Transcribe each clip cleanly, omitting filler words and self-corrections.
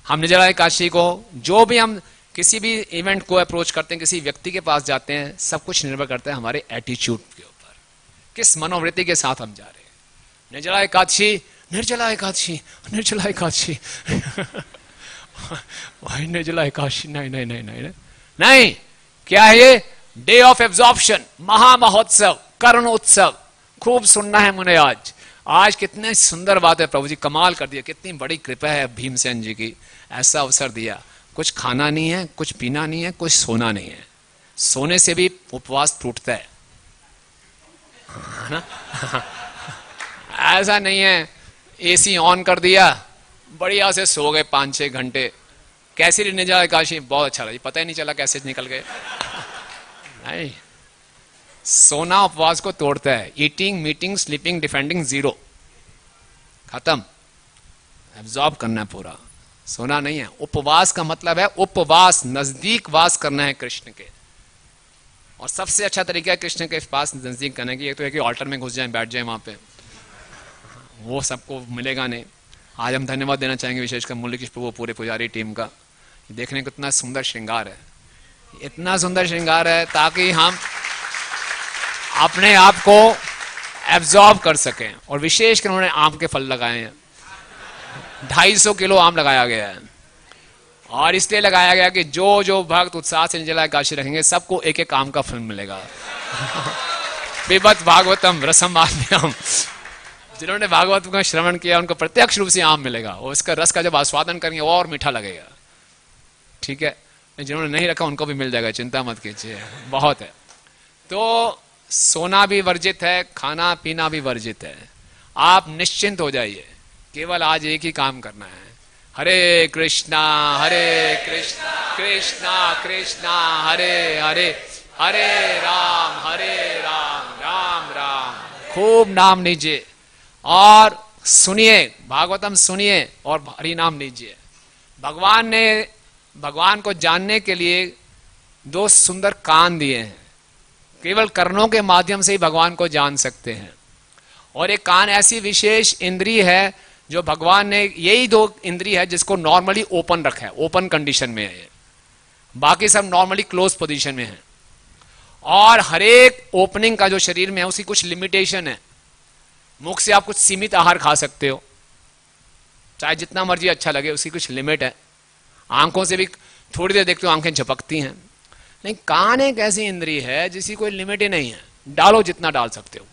हम निर्जला एकादशी को, जो भी हम किसी भी इवेंट को अप्रोच करते हैं, किसी व्यक्ति के पास जाते हैं, सब कुछ निर्भर करता है हमारे एटीट्यूड के ऊपर, किस मनोवृत्ति के साथ हम जा रहे हैं। निर्जला एकादशी, निर्जला एकादशी, निर्जला एकादशी भाई निर्जला एकादशी नहीं नहीं नहीं नहीं नहीं, क्या है ये? डे ऑफ एब्जॉर्प्शन, महामहोत्सव, कर्ण उत्सव। खूब सुनना है मुझे आज। आज कितने सुंदर बात है, प्रभु जी कमाल कर दिया, कितनी बड़ी कृपा है भीमसेन जी की, ऐसा अवसर दिया। कुछ खाना नहीं है, कुछ पीना नहीं है, कुछ सोना नहीं है। सोने से भी उपवास टूटता है ना? ऐसा नहीं है एसी ऑन कर दिया, बढ़िया से सो गए 5-6 घंटे। कैसी निर्जला एकादशी? बहुत अच्छा लगा, पता ही नहीं चला कैसे निकल गए। नहीं, सोना उपवास को तोड़ता है। Eating, meeting, sleeping, defending, zero, खत्म। एब्जॉर्ब करना है पूरा, सोना नहीं है। उपवास का मतलब है उपवास, नजदीक वास करना है कृष्ण के। और सबसे अच्छा तरीका है कृष्ण के पास नजदीक करने की, एक तो है कि ऑल्टर में घुस जाएं, बैठ जाएं वहां पे, वो सबको मिलेगा नहीं। आज हम धन्यवाद देना चाहेंगे विशेषकर मुरलीकृष्ण प्रभु, पूरे पुजारी टीम का। देखने को इतना सुंदर श्रृंगार है, इतना सुंदर श्रृंगार है ताकि हम अपने आप को एब्जॉर्ब कर सकें। और विशेषकर उन्होंने आम के फल लगाए हैं, 250 किलो आम लगाया गया है। और इसलिए लगाया गया कि जो जो भक्त उत्साह से निर्जला एकादशी रखेंगे सबको एक एक आम का फल मिलेगा। पिबत भागवतम रसम आद्यम, जिन्होंने भागवत का श्रवण किया उनको प्रत्यक्ष रूप से आम मिलेगा, और इसका रस का जब आस्वादन करेंगे और मीठा लगेगा। ठीक है, जिन्होंने नहीं रखा उनको भी मिल जाएगा, चिंता मत कीजिए, बहुत है। तो सोना भी वर्जित है, खाना पीना भी वर्जित है। आप निश्चिंत हो जाइए, केवल आज एक ही काम करना है, हरे कृष्णा कृष्णा कृष्णा हरे हरे, हरे राम राम राम। खूब नाम लीजिए और सुनिए, भागवतम सुनिए और हरि नाम लीजिए। भगवान को जानने के लिए 2 सुंदर कान दिए हैं, केवल कर्णों के माध्यम से ही भगवान को जान सकते हैं। और एक कान ऐसी विशेष इंद्रिय है जो भगवान ने, यही 2 इंद्रिय है जिसको नॉर्मली ओपन रखा है, ओपन कंडीशन में है, बाकी सब नॉर्मली क्लोज पोजीशन में है। और हर एक ओपनिंग का जो शरीर में है उसकी कुछ लिमिटेशन है। मुख से आप कुछ सीमित आहार खा सकते हो, चाहे जितना मर्जी अच्छा लगे, उसकी कुछ लिमिट है। आंखों से भी थोड़ी देर देखते हो आंखें झपकती हैं, नहीं, कान एक ऐसी इंद्रिय है जिसकी कोई लिमिट ही नहीं है। डालो जितना डाल सकते हो,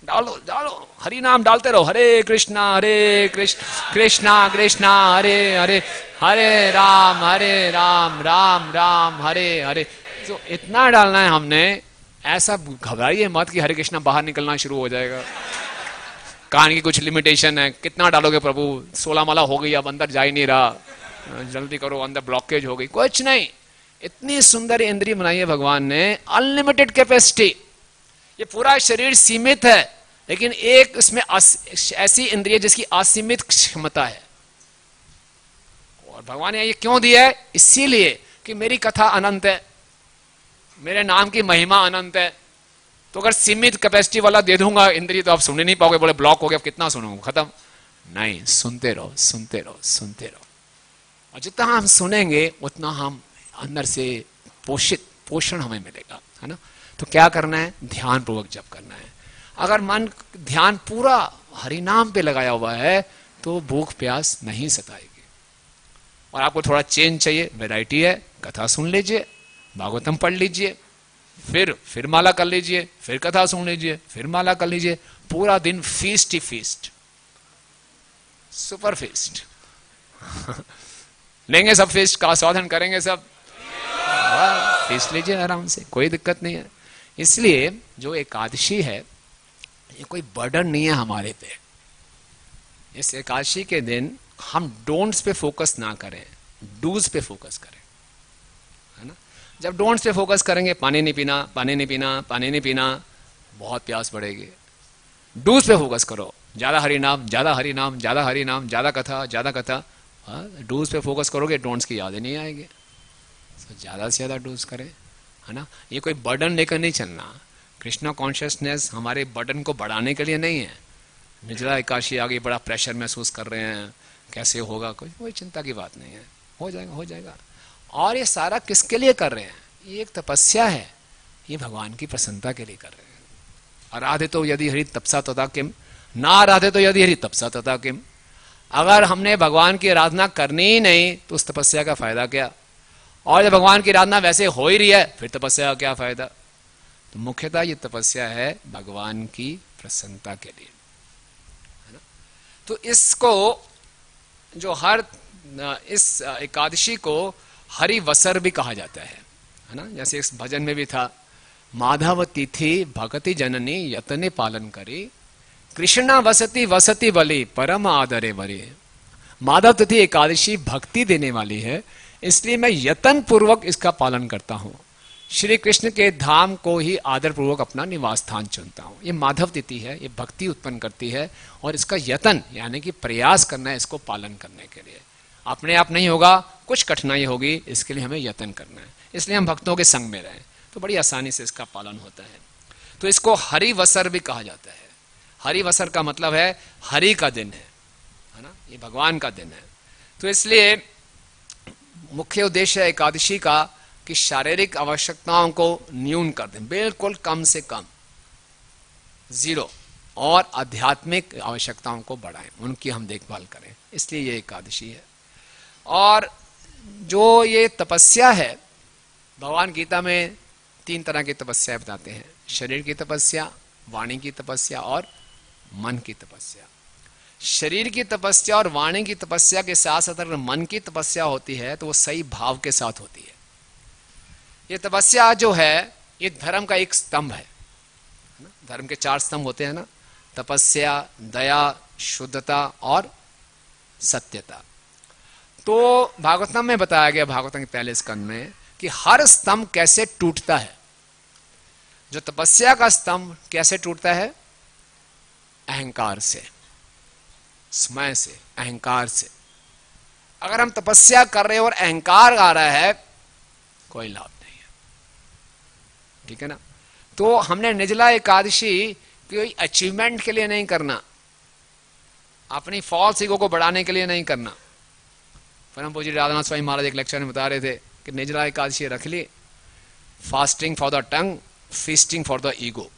डालो डालो, हरि नाम डालते रहो, हरे कृष्णा कृष्णा कृष्णा हरे हरे, हरे राम राम राम हरे हरे। तो इतना डालना है हमने। ऐसा घबराइए मत कि हरे कृष्णा बाहर निकलना शुरू हो जाएगा। कान की कुछ लिमिटेशन है, कितना डालोगे प्रभु, 16 माला हो गई, अब अंदर जा ही नहीं रहा, जल्दी करो, अंदर ब्लॉकेज हो गई। कुछ नहीं, इतनी सुंदर इंद्रिय बनाई है भगवान ने, अनलिमिटेड कैपेसिटी। ये पूरा शरीर सीमित है, लेकिन एक इसमें ऐसी इंद्रिय जिसकी असीमित क्षमता है। और भगवान ने ये क्यों दिया है? इसीलिए कि मेरी कथा अनंत है, मेरे नाम की महिमा अनंत है। तो अगर सीमित कैपेसिटी वाला दे दूंगा इंद्रिय तो आप सुन नहीं पाओगे, बोले ब्लॉक हो गया, कितना सुनूंगा, खत्म। नहीं, सुनते रहो सुनते रहो सुनते रहो। और जितना हम सुनेंगे उतना हम अंदर से पोषण हमें मिलेगा, है ना। तो क्या करना है? ध्यान पूर्वक जप करना है। अगर मन ध्यान पूरा हरिनाम पे लगाया हुआ है तो भूख प्यास नहीं सताएगी। और आपको थोड़ा चेंज चाहिए, वैरायटी है, कथा सुन लीजिए, भागवतम पढ़ लीजिए, फिर माला कर लीजिए, फिर कथा सुन लीजिए, फिर माला कर लीजिए। पूरा दिन फीस्ट ही फीस्ट, सुपर फीस्ट लेंगे, सब फीस्ट का आस्वादन करेंगे, सब फीस्ट लीजिए आराम से, कोई दिक्कत नहीं है। इसलिए जो एकादशी है ये कोई बर्डन नहीं है हमारे पे। इस एकादशी के दिन हम डोंट्स पे फोकस ना करें, डूज पे फोकस करें, है ना। जब डोंट्स पे फोकस करेंगे, पानी नहीं पीना, पानी नहीं पीना, पानी नहीं पीना, बहुत प्यास बढ़ेगी। डूज पे फोकस करो, ज्यादा हरि नाम, ज्यादा हरि नाम, ज्यादा हरि नाम, ज्यादा कथा, ज्यादा कथा। डूज पे फोकस करोगे, डोंट्स की याद ही नहीं आएगी। तो ज्यादा से ज्यादा डूज करें, है ना। ये कोई बर्डन लेकर नहीं चलना। कृष्णा कॉन्शियसनेस हमारे बर्डन को बढ़ाने के लिए नहीं है। निर्जला एकादशी आ गई, बड़ा प्रेशर महसूस कर रहे हैं, कैसे होगा, कोई चिंता की बात नहीं है, हो जाएगा हो जाएगा। और ये सारा किसके लिए कर रहे हैं? ये एक तपस्या है, ये भगवान की प्रसन्नता के लिए कर रहे हैं। आराधे तो यदि हरि तपसा तथा किम, ना आराधे तो यदि हरि तपसा तथा किम। अगर हमने भगवान की आराधना करनी ही नहीं तो उस तपस्या का फायदा क्या? और जब भगवान की आराधना वैसे हो ही रही है फिर तपस्या का क्या फायदा? तो मुख्यतः ये तपस्या है भगवान की प्रसन्नता के लिए, है ना। तो इसको जो हर इस एकादशी को हरिवसर भी कहा जाता है ना। जैसे इस भजन में भी था, माधव तिथि भगति जननी यतने पालन करी, कृष्णा वसती वसती बलि परम आदरे बरी। माधव तिथि एकादशी भक्ति देने वाली है, इसलिए मैं यतन पूर्वक इसका पालन करता हूं। श्री कृष्ण के धाम को ही आदर पूर्वक अपना निवास स्थान चुनता हूं। ये माधव तिथि है, ये भक्ति उत्पन्न करती है और इसका यतन यानी कि प्रयास करना है इसको पालन करने के लिए। अपने आप नहीं होगा, कुछ कठिनाई होगी, इसके लिए हमें यतन करना है। इसलिए हम भक्तों के संग में रहें तो बड़ी आसानी से इसका पालन होता है। तो इसको हरिवसर भी कहा जाता है। हरिवसर का मतलब है हरि का दिन है ना, ये भगवान का दिन है। तो इसलिए मुख्य उद्देश्य एकादशी का कि शारीरिक आवश्यकताओं को न्यून कर दें, बिल्कुल कम से कम, जीरो, और आध्यात्मिक आवश्यकताओं को बढ़ाएं, उनकी हम देखभाल करें, इसलिए ये एकादशी है। और जो ये तपस्या है, भगवान गीता में 3 तरह की तपस्या बताते हैं, शरीर की तपस्या, वाणी की तपस्या और मन की तपस्या। शरीर की तपस्या और वाणी की तपस्या के साथ साथ अगर मन की तपस्या होती है तो वो सही भाव के साथ होती है। ये तपस्या जो है ये धर्म का एक स्तंभ है ना। धर्म के 4 स्तंभ होते हैं ना, तपस्या, दया, शुद्धता और सत्यता। तो भागवतम में बताया गया, भागवतम के पहले स्कंद में, कि हर स्तंभ कैसे टूटता है। जो तपस्या का स्तंभ कैसे टूटता है? अहंकार से, स्मय से, अहंकार से। अगर हम तपस्या कर रहे हैं और अहंकार आ रहा है, कोई लाभ नहीं है, ठीक है ना। तो हमने निर्जला एकादशी कोई अचीवमेंट के लिए नहीं करना, अपनी फॉल्स ईगो को बढ़ाने के लिए नहीं करना। परम पूज्य राधानाथ स्वामी महाराज एक लेक्चर में बता रहे थे कि निर्जला एकादशी रख ली, fasting for the tongue, feasting for the ego.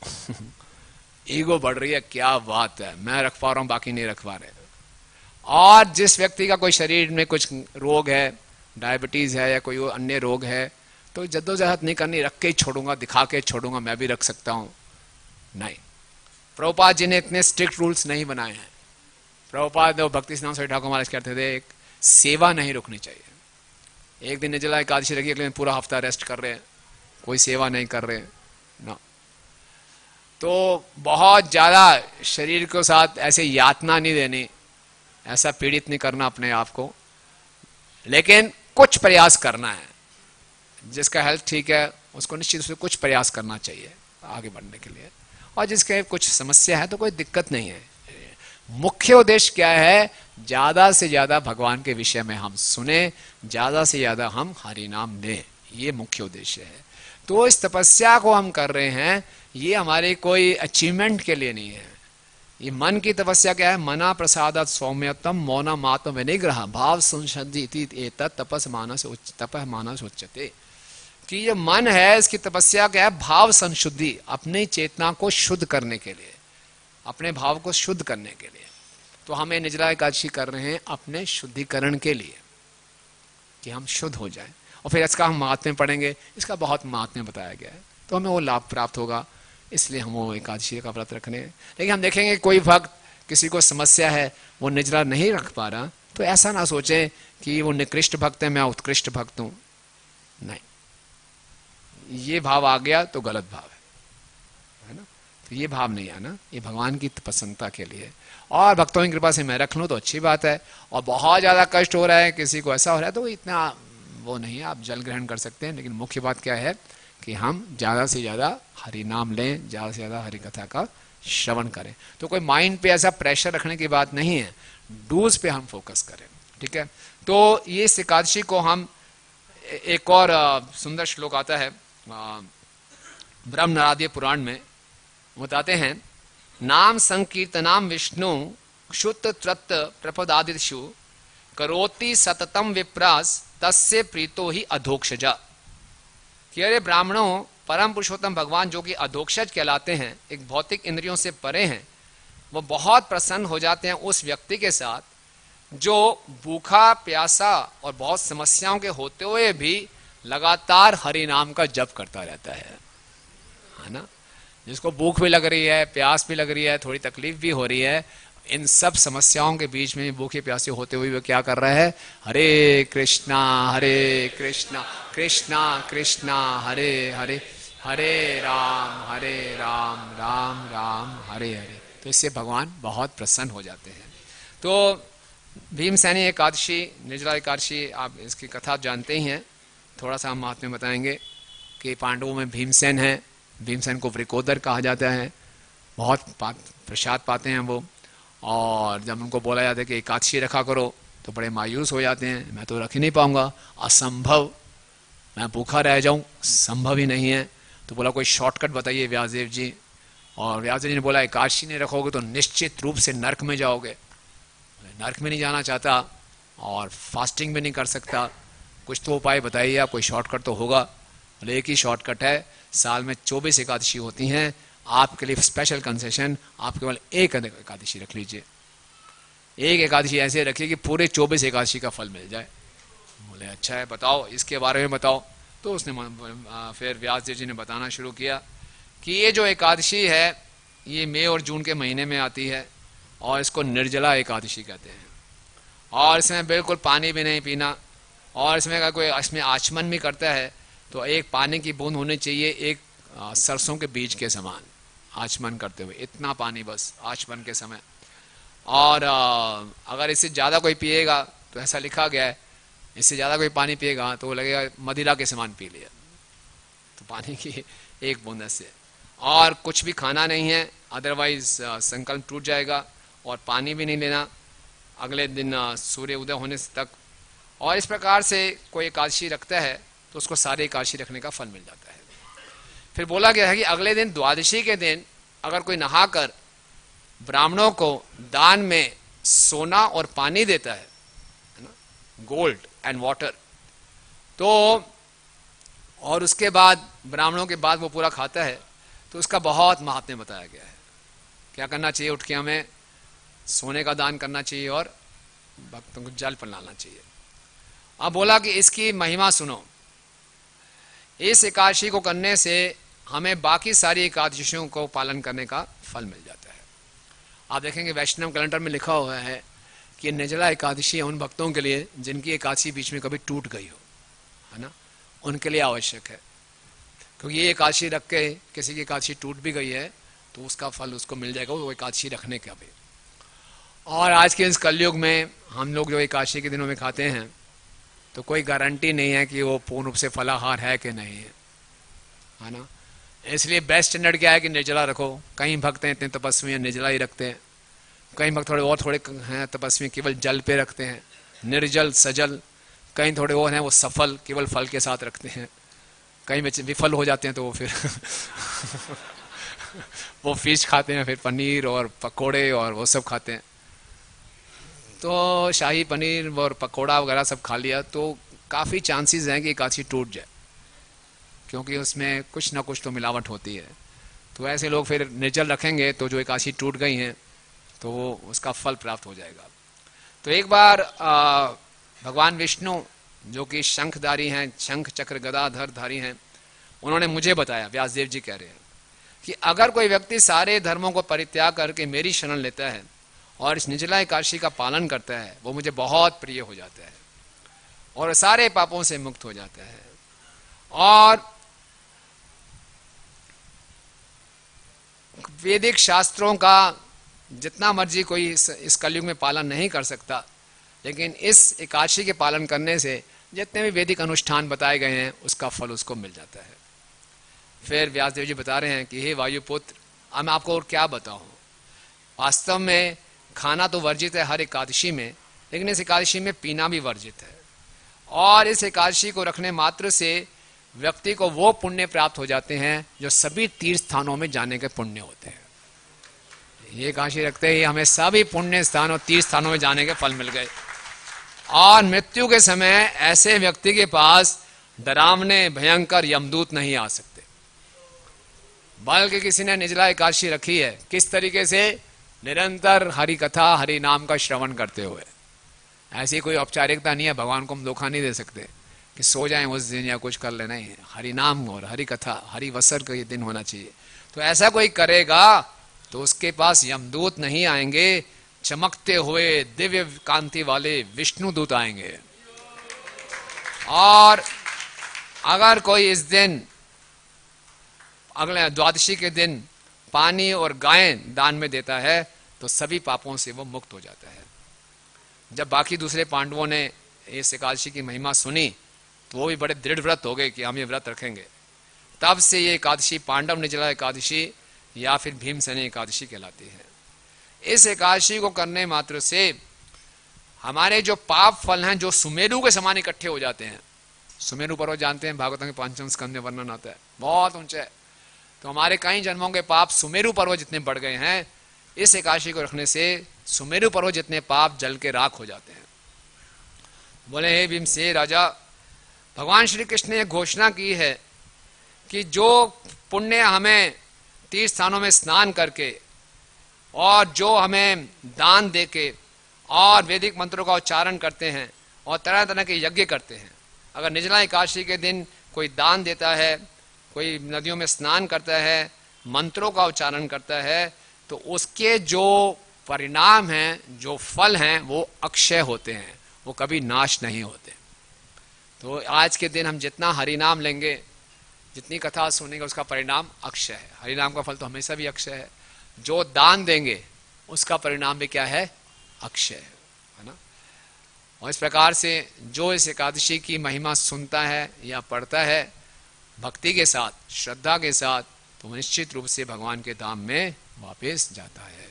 Ego बढ़ रही है, क्या बात है, मैं रख पा रहा हूं, बाकी नहीं रख पा रहे। और जिस व्यक्ति का कोई शरीर में कुछ रोग है, डायबिटीज है या कोई अन्य रोग है, तो जद्दोजहद नहीं करनी, रख के ही छोड़ूंगा, दिखा के छोड़ूंगा, मैं भी रख सकता हूं, नहीं। प्रभुपाद जी ने इतने स्ट्रिक्ट रूल्स नहीं बनाए हैं। प्रभुपाद भक्ति सिद्धांत स्वामी ठाकुर महाराज कहते थे, एक सेवा नहीं रुकनी चाहिए। एक दिन निर्जला एकादशी रखी, अगले दिन पूरा हफ्ता रेस्ट कर रहे हैं, कोई सेवा नहीं कर रहे हैं ना। तो बहुत ज्यादा शरीर के साथ ऐसे यातना नहीं देनी, ऐसा पीड़ित नहीं करना अपने आप को, लेकिन कुछ प्रयास करना है। जिसका हेल्थ ठीक है उसको निश्चित रूप से कुछ प्रयास करना चाहिए आगे बढ़ने के लिए, और जिसके कुछ समस्या है तो कोई दिक्कत नहीं है। मुख्य उद्देश्य क्या है? ज्यादा से ज्यादा भगवान के विषय में हम सुने, ज्यादा से ज्यादा हम हरि नाम लें, ये मुख्य उद्देश्य है। तो इस तपस्या को हम कर रहे हैं, ये हमारे कोई अचीवमेंट के लिए नहीं है। ये मन की तपस्या क्या है? मना प्रसादात सौम्यतम मौना मात्म विनिग्रह भाव संशुद्धि तपस मानस उच्यते। कि ये मन है, इसकी तपस्या क्या है? भाव संशुद्धि, अपनी चेतना को शुद्ध करने के लिए, अपने भाव को शुद्ध करने के लिए। तो हमें निर्जला एकादशी कर रहे हैं अपने शुद्धिकरण के लिए, कि हम शुद्ध हो जाएं। और फिर इसका हम महात्म्य पढ़ेंगे, इसका बहुत महात्म्य बताया गया है, तो हमें वो लाभ प्राप्त होगा, इसलिए हम वो एकादशी का व्रत रखने। लेकिन हम देखेंगे कोई भक्त, किसी को समस्या है, वो निर्जला नहीं रख पा रहा, तो ऐसा ना सोचें कि वो निकृष्ट भक्त है, मैं उत्कृष्ट भक्त हूं, नहीं। ये भाव आ गया तो गलत भाव है ना। तो ये भाव नहीं आना, ये भगवान की प्रसन्नता के लिए। और भक्तों की कृपा से मैं रख लूं तो अच्छी बात है। और बहुत ज्यादा कष्ट हो रहा है, किसी को ऐसा हो रहा है, तो इतना वो नहीं है, आप जल ग्रहण कर सकते हैं। लेकिन मुख्य बात क्या है कि हम ज्यादा से ज्यादा हरि नाम लें, ज्यादा से ज्यादा हरि कथा का श्रवण करें। तो कोई माइंड पे ऐसा प्रेशर रखने की बात नहीं है, डूज पे हम फोकस करें, ठीक है। तो ये एकादशी को हम, एक और सुंदर श्लोक आता है ब्रह्म नारादीय पुराण में, बताते हैं, नाम संकीर्तनाम विष्णु क्षुत त्रत प्रपदादिषु करोति सततम विप्रास तस्य प्रीतो ही अधोक्षजा। कि अरे ब्राह्मणों, परम पुरुषोत्तम भगवान जो कि अधोक्षज कहलाते हैं, एक भौतिक इंद्रियों से परे हैं, वो बहुत प्रसन्न हो जाते हैं उस व्यक्ति के साथ जो भूखा प्यासा और बहुत समस्याओं के होते हुए भी लगातार हरि नाम का जप करता रहता है ना। जिसको भूख भी लग रही है, प्यास भी लग रही है, थोड़ी तकलीफ भी हो रही है, इन सब समस्याओं के बीच में भूखे प्यासे होते हुए वो क्या कर रहा है? हरे कृष्णा कृष्णा कृष्णा हरे हरे, हरे राम राम राम हरे हरे। तो इससे भगवान बहुत प्रसन्न हो जाते हैं। तो भीमसेनी एकादशी, निर्जला एकादशी, आप इसकी कथा जानते ही हैं। थोड़ा सा हम महात्म्य बताएंगे कि पांडवों में भीमसेन है, भीमसेन को वृकोदर कहा जाता है, बहुत प्रसाद पाते हैं वो। और जब उनको बोला जाता है कि एकादशी रखा करो तो बड़े मायूस हो जाते हैं, मैं तो रख ही नहीं पाऊंगा, असंभव, मैं भूखा रह जाऊं, संभव ही नहीं है। तो बोला कोई शॉर्टकट बताइए व्यासदेव जी। और व्यासदेव जी ने बोला एकादशी नहीं रखोगे तो निश्चित रूप से नरक में जाओगे। नरक में नहीं जाना चाहता और फास्टिंग भी नहीं कर सकता, कुछ तो उपाय बताइए आप, कोई शॉर्टकट तो होगा। बोले एक ही शॉर्टकट है, साल में 24 एकादशी होती हैं, आपके लिए स्पेशल कंसेशन, आप केवल एक एकादशी रख लीजिए। एक एकादशी ऐसे रखिए कि पूरे 24 एकादशी का फल मिल जाए। बोले अच्छा है, बताओ इसके बारे में बताओ। तो उसने फिर व्यासदेव जी ने बताना शुरू किया कि ये जो एकादशी है ये मई और जून के महीने में आती है और इसको निर्जला एकादशी कहते हैं। और इसमें बिल्कुल पानी भी नहीं पीना, और इसमें अगर कोई इसमें आचमन भी करता है तो एक पानी की बूंद होनी चाहिए, एक सरसों के बीज के समान आचमन करते हुए, इतना पानी बस आचमन के समय। और अगर इससे ज़्यादा कोई पिएगा तो ऐसा लिखा गया है, इससे ज़्यादा कोई पानी पिएगा तो वो लगेगा मदिरा के समान पी लिया। तो पानी की एक बूंद से, और कुछ भी खाना नहीं है, अदरवाइज संकल्प टूट जाएगा। और पानी भी नहीं लेना अगले दिन सूर्य उदय होने तक। और इस प्रकार से कोई एकादशी रखता है तो उसको सारे एकादशी रखने का फल मिल जाता है। फिर बोला गया है कि अगले दिन द्वादशी के दिन अगर कोई नहाकर ब्राह्मणों को दान में सोना और पानी देता है ना, गोल्ड एंड वाटर, तो और उसके बाद ब्राह्मणों के बाद वो पूरा खाता है तो उसका बहुत महात्म्य बताया गया है। क्या करना चाहिए? उठ के हमें सोने का दान करना चाहिए और भक्तों को जल पिलाना चाहिए। अब बोला कि इसकी महिमा सुनो, इस एकादशी को करने से हमें बाकी सारी एकादशियों को पालन करने का फल मिल जाता है। आप देखेंगे वैष्णव कैलेंडर में लिखा हुआ है कि निर्जला एकादशी उन भक्तों के लिए जिनकी एकादशी बीच में कभी टूट गई हो, है ना, उनके लिए आवश्यक है। क्योंकि ये एकादशी रख के किसी की एकादशी टूट भी गई है तो उसका फल उसको मिल जाएगा, वो एकादशी रखने का भी। और आज के इस कलयुग में हम लोग जो एकादशी के दिनों में खाते हैं तो कोई गारंटी नहीं है कि वो पूर्ण रूप से फलाहार है कि नहीं है ना। इसलिए बेस्ट स्टैंडर्ड क्या है कि निर्जला रखो। कई भक्त हैं इतने तपस्वी हैं निर्जला ही रखते हैं, कई भक्त थोड़े हैं तपस्वी केवल जल पे रखते हैं, निर्जल सजल। कई थोड़े और हैं वो सफल केवल फल के साथ रखते हैं। कई में विफल हो जाते हैं तो वो फिर वो फिश खाते हैं, फिर पनीर और पकोड़े और वो सब खाते हैं। तो शाही पनीर और पकोड़ा वगैरह सब खा लिया तो काफ़ी चांसेस हैं कि एकादशी टूट जाए, क्योंकि उसमें कुछ ना कुछ तो मिलावट होती है। तो ऐसे लोग फिर निर्जल रखेंगे तो जो एकादशी टूट गई हैं तो वो उसका फल प्राप्त हो जाएगा। तो एक बार भगवान विष्णु जो कि शंखधारी हैं, शंख चक्र गदाधर धारी हैं, उन्होंने मुझे बताया, व्यासदेव जी कह रहे हैं कि अगर कोई व्यक्ति सारे धर्मों को परित्याग करके मेरी शरण लेता है और इस निर्जला एकादशी का पालन करता है, वो मुझे बहुत प्रिय हो जाता है और सारे पापों से मुक्त हो जाता है। और वैदिक शास्त्रों का जितना मर्जी कोई इस कलयुग में पालन नहीं कर सकता, लेकिन इस एकादशी के पालन करने से जितने भी वैदिक अनुष्ठान बताए गए हैं उसका फल उसको मिल जाता है। फिर व्यासदेव जी बता रहे हैं कि हे वायुपुत्र, अब मैं आपको और क्या बताऊं, वास्तव में खाना तो वर्जित है हर एकादशी में, लेकिन इस एकादशी में पीना भी वर्जित है। और इस एकादशी को रखने मात्र से व्यक्ति को वो पुण्य प्राप्त हो जाते हैं जो सभी तीर्थ स्थानों में जाने के पुण्य होते हैं। ये एकादशी रखते ही हमें सभी पुण्य स्थानों तीर्थ स्थानों में जाने के फल मिल गए। और मृत्यु के समय ऐसे व्यक्ति के पास डरावने भयंकर यमदूत नहीं आ सकते, बल्कि किसी ने निर्जला एकादशी रखी है किस तरीके से? निरंतर हरि कथा हरि नाम का श्रवण करते हुए। ऐसी कोई औपचारिकता नहीं है, भगवान को हम धोखा नहीं दे सकते कि सो जाएं उस दिन या कुछ कर लेना ही है। हरि नाम और हरि कथा हरि वसर का ये दिन होना चाहिए। तो ऐसा कोई करेगा तो उसके पास यमदूत नहीं आएंगे, चमकते हुए दिव्य कांति वाले विष्णु दूत आएंगे। और अगर कोई इस दिन अगले द्वादशी के दिन पानी और गायें दान में देता है तो सभी पापों से वो मुक्त हो जाता है। जब बाकी दूसरे पांडवों ने इस एकादशी की महिमा सुनी तो वो भी बड़े दृढ़ व्रत हो गए कि हम ये व्रत रखेंगे। तब से ये एकादशी पांडव निर्जला एकादशी या फिर भीमसेनी एकादशी कहलाती है। इस एकादशी को करने मात्र से हमारे जो पाप फल हैं जो सुमेरु के समान इकट्ठे हो जाते हैं। सुमेरु पर्वत जानते हैं, भागवतम के 5वें स्कंद में वर्णन आता है, बहुत ऊंचा है। तो हमारे कई जन्मों के पाप सुमेरु पर्वत जितने बढ़ गए हैं, इस एकादशी को रखने से सुमेरु पर्वत जितने पाप जल के राख हो जाते हैं। बोले हे भीमसेन राजा, भगवान श्री कृष्ण ने घोषणा की है कि जो पुण्य हमें तीर्थ स्थानों में स्नान करके और जो हमें दान देके और वैदिक मंत्रों का उच्चारण करते हैं और तरह तरह के यज्ञ करते हैं, अगर निर्जला एकादशी के दिन कोई दान देता है, कोई नदियों में स्नान करता है, मंत्रों का उच्चारण करता है, तो उसके जो परिणाम हैं, जो फल हैं, वो अक्षय होते हैं, वो कभी नाश नहीं होते। तो आज के दिन हम जितना हरिनाम लेंगे, जितनी कथा सुनेंगे, उसका परिणाम अक्षय है। हरिनाम का फल तो हमेशा भी अक्षय है। जो दान देंगे उसका परिणाम भी क्या है? अक्षय है ना। और इस प्रकार से जो इस एकादशी की महिमा सुनता है या पढ़ता है भक्ति के साथ, श्रद्धा के साथ, तो निश्चित रूप से भगवान के धाम में वापस जाता है।